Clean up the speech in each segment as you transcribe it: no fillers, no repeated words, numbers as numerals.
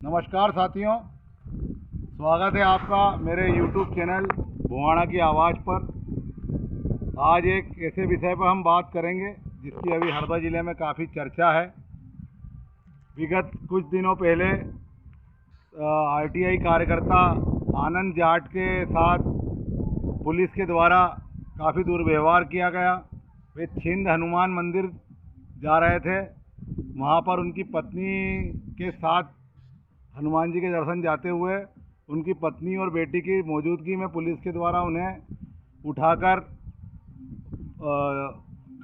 नमस्कार साथियों, स्वागत है आपका मेरे YouTube चैनल भुवाणा की आवाज़ पर। आज एक ऐसे विषय पर हम बात करेंगे जिसकी अभी हरदा ज़िले में काफ़ी चर्चा है। विगत कुछ दिनों पहले आरटीआई कार्यकर्ता आनंद जाट के साथ पुलिस के द्वारा काफ़ी दुर्व्यवहार किया गया। वे छिंद हनुमान मंदिर जा रहे थे, वहाँ पर उनकी पत्नी के साथ हनुमान जी के दर्शन जाते हुए उनकी पत्नी और बेटी की मौजूदगी में पुलिस के द्वारा उन्हें उठाकर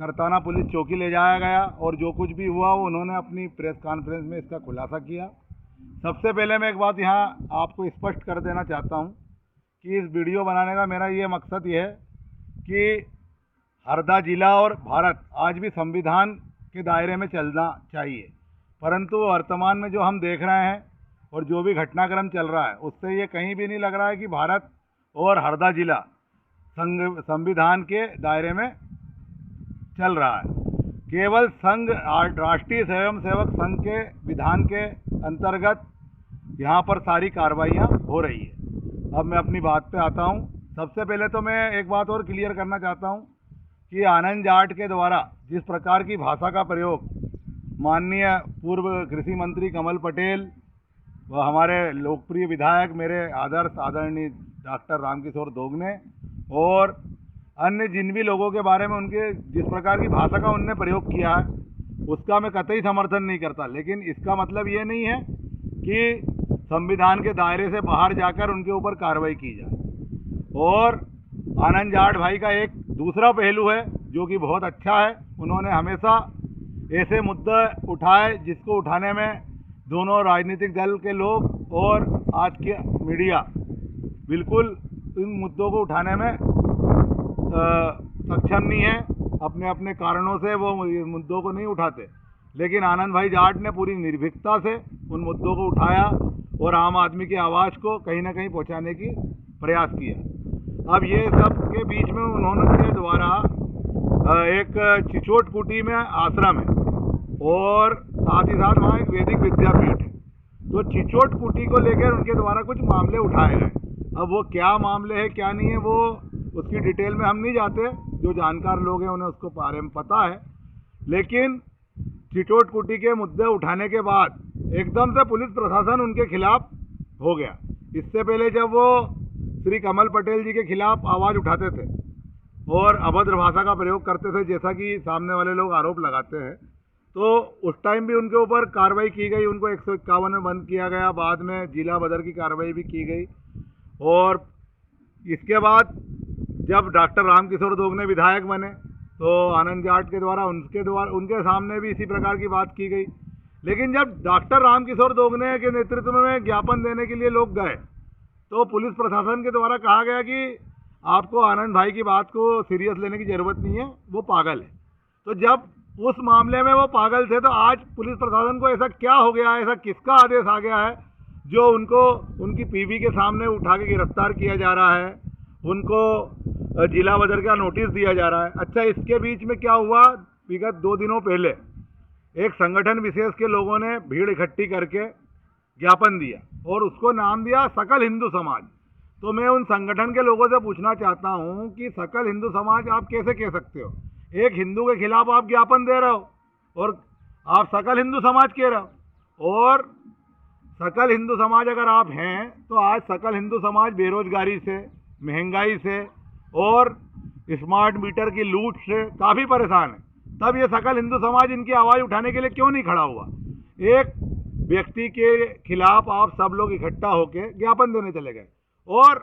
करताना पुलिस चौकी ले जाया गया और जो कुछ भी हुआ वो उन्होंने अपनी प्रेस कॉन्फ्रेंस में इसका खुलासा किया। सबसे पहले मैं एक बात यहाँ आपको स्पष्ट कर देना चाहता हूँ कि इस वीडियो बनाने का मेरा ये मकसद ये है कि हरदा जिला और भारत आज भी संविधान के दायरे में चलना चाहिए, परंतु वर्तमान में जो हम देख रहे हैं और जो भी घटनाक्रम चल रहा है उससे ये कहीं भी नहीं लग रहा है कि भारत और हरदा जिला संविधान के दायरे में चल रहा है। केवल संघ, राष्ट्रीय स्वयंसेवक संघ के विधान के अंतर्गत यहाँ पर सारी कार्रवाइयाँ हो रही है। अब मैं अपनी बात पे आता हूँ। सबसे पहले तो मैं एक बात और क्लियर करना चाहता हूँ कि आनंद जाट के द्वारा जिस प्रकार की भाषा का प्रयोग माननीय पूर्व कृषि मंत्री कमल पटेल व हमारे लोकप्रिय विधायक मेरे आदरणीय डॉक्टर रामकिशोर दोगने और अन्य जिन भी लोगों के बारे में उनके जिस प्रकार की भाषा का उनने प्रयोग किया है उसका मैं कतई समर्थन नहीं करता, लेकिन इसका मतलब ये नहीं है कि संविधान के दायरे से बाहर जाकर उनके ऊपर कार्रवाई की जाए। और आनंद जाट भाई का एक दूसरा पहलू है जो कि बहुत अच्छा है। उन्होंने हमेशा ऐसे मुद्दे उठाए जिसको उठाने में दोनों राजनीतिक दल के लोग और आज के मीडिया बिल्कुल इन मुद्दों को उठाने में सक्षम नहीं है। अपने अपने कारणों से वो मुद्दों को नहीं उठाते, लेकिन आनंद भाई जाट ने पूरी निर्भीकता से उन मुद्दों को उठाया और आम आदमी की आवाज़ को कहीं ना कहीं पहुंचाने की प्रयास किया। अब ये सब के बीच में उन्होंने के द्वारा एक चिचोट कुटी में आश्रम है और साथ ही साथ वहाँ एक वैदिक विद्यापीठ है, तो चिचोट कुटी को लेकर उनके द्वारा कुछ मामले उठाए गए। अब वो क्या मामले है क्या नहीं है वो उसकी डिटेल में हम नहीं जाते, जो जानकार लोग हैं उन्हें उसको बारे में पता है। लेकिन चिचोट कुटी के मुद्दे उठाने के बाद एकदम से पुलिस प्रशासन उनके खिलाफ हो गया। इससे पहले जब वो श्री कमल पटेल जी के खिलाफ आवाज़ उठाते थे और अभद्र भाषा का प्रयोग करते थे, जैसा कि सामने वाले लोग आरोप लगाते हैं, तो उस टाइम भी उनके ऊपर कार्रवाई की गई। उनको 151 में बंद किया गया, बाद में जिला बदर की कार्रवाई भी की गई। और इसके बाद जब डॉक्टर रामकिशोर दोगने विधायक बने तो आनंद जाट के द्वारा उनके सामने भी इसी प्रकार की बात की गई। लेकिन जब डॉक्टर रामकिशोर दोगने के नेतृत्व में ज्ञापन देने के लिए लोग गए तो पुलिस प्रशासन के द्वारा कहा गया कि आपको आनंद भाई की बात को सीरियस लेने की ज़रूरत नहीं है, वो पागल है। तो जब उस मामले में वो पागल थे तो आज पुलिस प्रशासन को ऐसा क्या हो गया है, ऐसा किसका आदेश आ गया है जो उनको उनकी पीवी के सामने उठा के गिरफ्तार किया जा रहा है, उनको जिला बदर का नोटिस दिया जा रहा है। अच्छा, इसके बीच में क्या हुआ, विगत 2 दिनों पहले एक संगठन विशेष के लोगों ने भीड़ इकट्ठी करके ज्ञापन दिया और उसको नाम दिया सकल हिंदू समाज। तो मैं उन संगठन के लोगों से पूछना चाहता हूं कि सकल हिंदू समाज आप कैसे कह सकते हो? एक हिंदू के खिलाफ आप ज्ञापन दे रहे हो और आप सकल हिंदू समाज कह रहे हो। और सकल हिंदू समाज अगर आप हैं तो आज सकल हिंदू समाज बेरोजगारी से, महंगाई से और स्मार्ट मीटर की लूट से काफ़ी परेशान है। तब ये सकल हिंदू समाज इनकी आवाज़ उठाने के लिए क्यों नहीं खड़ा हुआ? एक व्यक्ति के खिलाफ आप सब लोग इकट्ठा होकर ज्ञापन देने चले गए और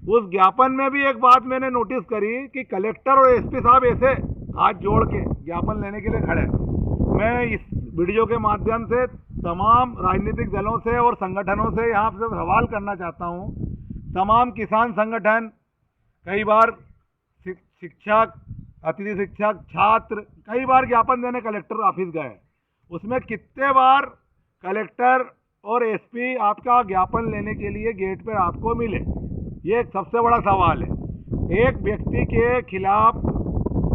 उस ज्ञापन में भी एक बात मैंने नोटिस करी कि कलेक्टर और एसपी साहब ऐसे हाथ जोड़ के ज्ञापन लेने के लिए खड़े। मैं इस वीडियो के माध्यम से तमाम राजनीतिक दलों से और संगठनों से यहाँ से सवाल करना चाहता हूँ। तमाम किसान संगठन, कई बार शिक्षक, अतिथि शिक्षक, छात्र कई बार ज्ञापन देने कलेक्टर ऑफिस गए। उसमें कितने बार कलेक्टर और एसपी आपका ज्ञापन लेने के लिए गेट पर आपको मिले? ये एक सबसे बड़ा सवाल है। एक व्यक्ति के खिलाफ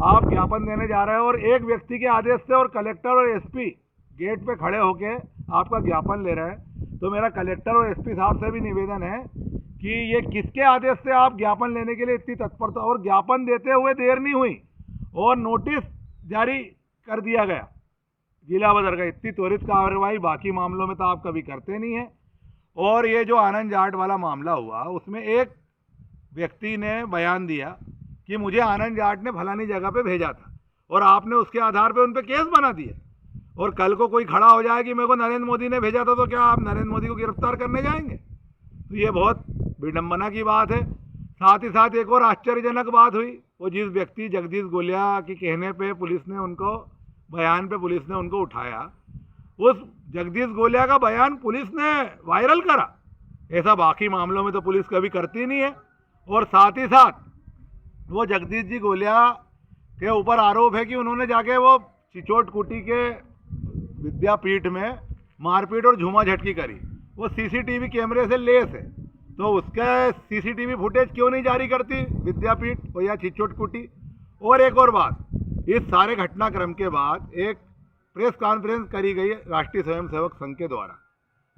आप ज्ञापन देने जा रहे हैं और एक व्यक्ति के आदेश से और कलेक्टर और एसपी गेट पे खड़े होके आपका ज्ञापन ले रहे हैं। तो मेरा कलेक्टर और एसपी साहब से भी निवेदन है कि ये किसके आदेश से आप ज्ञापन लेने के लिए इतनी तत्परता, और ज्ञापन देते हुए देर नहीं हुई और नोटिस जारी कर दिया गया जिला बदर का। इतनी त्वरित कार्रवाई बाकी मामलों में तो आप कभी करते नहीं हैं। और ये जो आनंद जाट वाला मामला हुआ, उसमें एक व्यक्ति ने बयान दिया कि मुझे आनंद जाट ने फलानी जगह पे भेजा था, और आपने उसके आधार पे उन पे केस बना दिया। और कल को कोई खड़ा हो जाए कि मेरे को नरेंद्र मोदी ने भेजा था, तो क्या आप नरेंद्र मोदी को गिरफ्तार करने जाएंगे? तो ये बहुत विडंबना की बात है। साथ ही साथ एक और आश्चर्यजनक बात हुई, वो जिस व्यक्ति जगदीश गोलिया के कहने पे पुलिस ने उनको, बयान पे पुलिस ने उनको उठाया, उस जगदीश गोलिया का बयान पुलिस ने वायरल करा। ऐसा बाकी मामलों में तो पुलिस कभी करती नहीं है। और साथ ही साथ वो जगदीश जी गोलिया के ऊपर आरोप है कि उन्होंने जाके वो चिचोट कुटी के विद्यापीठ में मारपीट और झूमा झटकी करी। वो सीसीटीवी कैमरे से लेस है, तो उसका सीसीटीवी फुटेज क्यों नहीं जारी करती विद्यापीठ और या चिचोट कुटी? और एक और बात, इस सारे घटनाक्रम के बाद एक प्रेस कॉन्फ्रेंस करी गई राष्ट्रीय स्वयंसेवक संघ के द्वारा।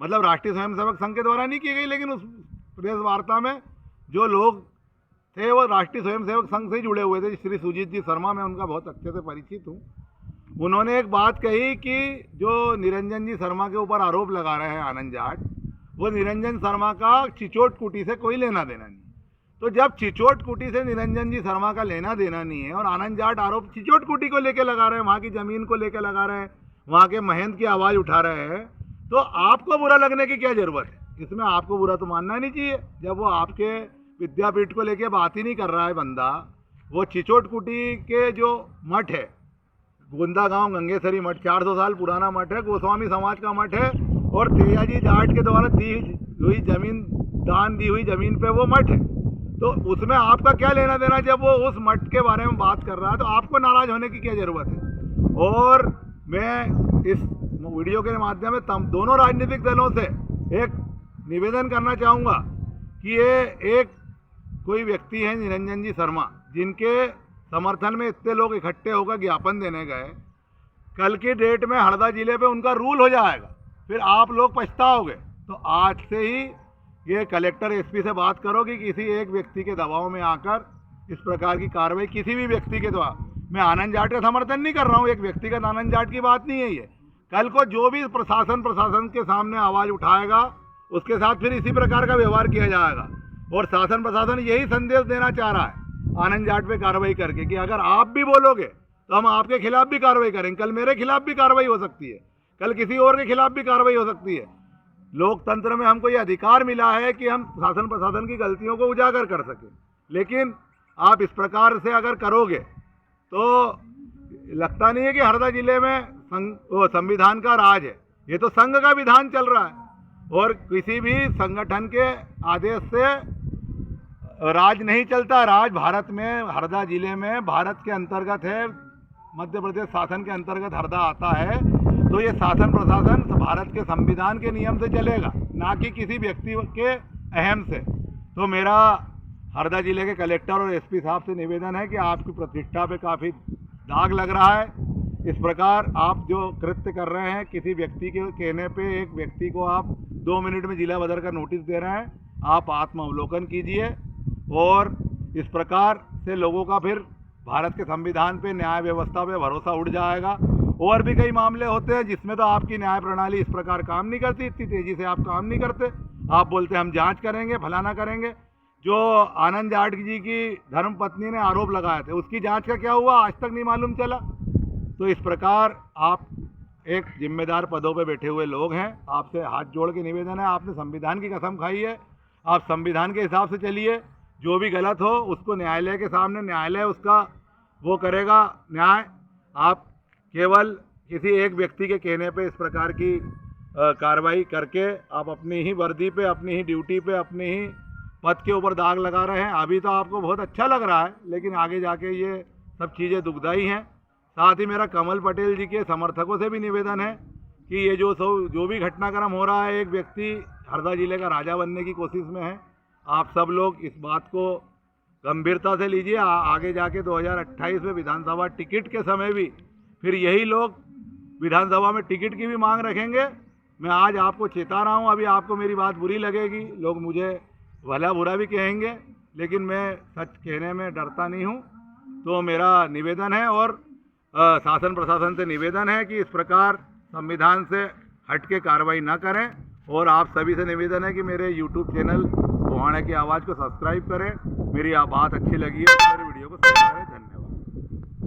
मतलब राष्ट्रीय स्वयंसेवक संघ के द्वारा नहीं की गई, लेकिन उस प्रेस वार्ता में जो लोग थे वो राष्ट्रीय स्वयंसेवक संघ से ही जुड़े हुए थे। श्री सुजीत जी शर्मा, मैं उनका बहुत अच्छे से परिचित हूँ। उन्होंने एक बात कही कि जो निरंजन जी शर्मा के ऊपर आरोप लगा रहे हैं आनंद जाट, वो निरंजन शर्मा का चिचोट कुटी से कोई लेना देना नहीं। तो जब चिचोट कुटी से निरंजन जी शर्मा का लेना देना नहीं है और आनंद जाट आरोप चिचोट कुटी को लेकर लगा रहे हैं, वहाँ की ज़मीन को लेकर लगा रहे हैं, वहाँ के महंत की आवाज़ उठा रहे हैं, तो आपको बुरा लगने की क्या ज़रूरत है? इसमें आपको बुरा तो मानना नहीं चाहिए। जब वो आपके विद्यापीठ को लेके बात ही नहीं कर रहा है बंदा, वो चिचोट कुटी के जो मठ है, गोंदा गांव गंगेसरी मठ, 400 साल पुराना मठ है, गोस्वामी समाज का मठ है, और तेजाजी जाट के द्वारा दी हुई जमीन, दान दी हुई जमीन पे वो मठ है। तो उसमें आपका क्या लेना देना? जब वो उस मठ के बारे में बात कर रहा है तो आपको नाराज होने की क्या ज़रूरत है? और मैं इस वीडियो के माध्यम में दोनों राजनीतिक दलों से एक निवेदन करना चाहूँगा कि ये एक कोई व्यक्ति है निरंजन जी शर्मा, जिनके समर्थन में इतने लोग इकट्ठे होकर ज्ञापन देने गए, कल की डेट में हरदा जिले पे उनका रूल हो जाएगा, फिर आप लोग पछताओगे। तो आज से ही ये कलेक्टर एसपी से बात करो कि किसी एक व्यक्ति के दबाव में आकर इस प्रकार की कार्रवाई किसी भी व्यक्ति के द्वारा, मैं आनंद जाट का समर्थन नहीं कर रहा हूँ, एक व्यक्तिगत आनंद जाट की बात नहीं है ये। कल को जो भी प्रशासन के सामने आवाज़ उठाएगा, उसके साथ फिर इसी प्रकार का व्यवहार किया जाएगा। और शासन प्रशासन यही संदेश देना चाह रहा है आनंद जाट पे कार्रवाई करके कि अगर आप भी बोलोगे तो हम आपके खिलाफ भी कार्रवाई करेंगे। कल मेरे खिलाफ भी कार्रवाई हो सकती है, कल किसी और के खिलाफ भी कार्रवाई हो सकती है। लोकतंत्र में हमको ये अधिकार मिला है कि हम शासन प्रशासन की गलतियों को उजागर कर सकें, लेकिन आप इस प्रकार से अगर करोगे तो लगता नहीं है कि हरदा जिले में संविधान का राज है। ये तो संघ का विधान चल रहा है, और किसी भी संगठन के आदेश से राज नहीं चलता। राज भारत में, हरदा जिले में भारत के अंतर्गत है, मध्य प्रदेश शासन के अंतर्गत हरदा आता है, तो ये शासन प्रशासन भारत के संविधान के नियम से चलेगा, ना कि किसी व्यक्ति के अहम से। तो मेरा हरदा जिले के कलेक्टर और एसपी साहब से निवेदन है कि आपकी प्रतिष्ठा पे काफ़ी दाग लग रहा है। इस प्रकार आप जो कृत्य कर रहे हैं, किसी व्यक्ति के कहने पे एक व्यक्ति को आप 2 मिनट में जिला बदर का नोटिस दे रहे हैं, आप आत्मावलोकन कीजिए। और इस प्रकार से लोगों का फिर भारत के संविधान पे, न्याय व्यवस्था पे भरोसा उड़ जाएगा। और भी कई मामले होते हैं जिसमें तो आपकी न्याय प्रणाली इस प्रकार काम नहीं करती, इतनी तेज़ी से आप काम नहीं करते। आप बोलते हम जांच करेंगे, फलाना करेंगे। जो आनंद जाट जी की धर्मपत्नी ने आरोप लगाए थे, उसकी जांच का क्या हुआ आज तक नहीं मालूम चला। तो इस प्रकार आप एक जिम्मेदार पदों पे बैठे हुए लोग हैं, आपसे हाथ जोड़ के निवेदन है, आपने संविधान की कसम खाई है, आप संविधान के हिसाब से चलिए। जो भी गलत हो उसको न्यायालय के सामने, न्यायालय उसका वो करेगा न्याय। आप केवल किसी एक व्यक्ति के कहने पे इस प्रकार की कार्रवाई करके आप अपनी ही वर्दी पे, अपनी ही ड्यूटी पे, अपनी ही पद के ऊपर दाग लगा रहे हैं। अभी तो आपको बहुत अच्छा लग रहा है, लेकिन आगे जाके ये सब चीज़ें दुखदाई हैं। साथ ही मेरा कमल पटेल जी के समर्थकों से भी निवेदन है कि ये जो भी घटनाक्रम हो रहा है, एक व्यक्ति हरदा जिले का राजा बनने की कोशिश में है। आप सब लोग इस बात को गंभीरता से लीजिए। आगे जाके 2028 में विधानसभा टिकट के समय भी फिर यही लोग विधानसभा में टिकट की भी मांग रखेंगे, मैं आज आपको चेता रहा हूँ। अभी आपको मेरी बात बुरी लगेगी, लोग मुझे भला बुरा भी कहेंगे, लेकिन मैं सच कहने में डरता नहीं हूँ। तो मेरा निवेदन है और शासन प्रशासन से निवेदन है कि इस प्रकार संविधान से हट के कार्रवाई ना करें। और आप सभी से निवेदन है कि मेरे YouTube चैनल गोहाना की आवाज़ को सब्सक्राइब करें। मेरी बात अच्छी लगी है तो मेरे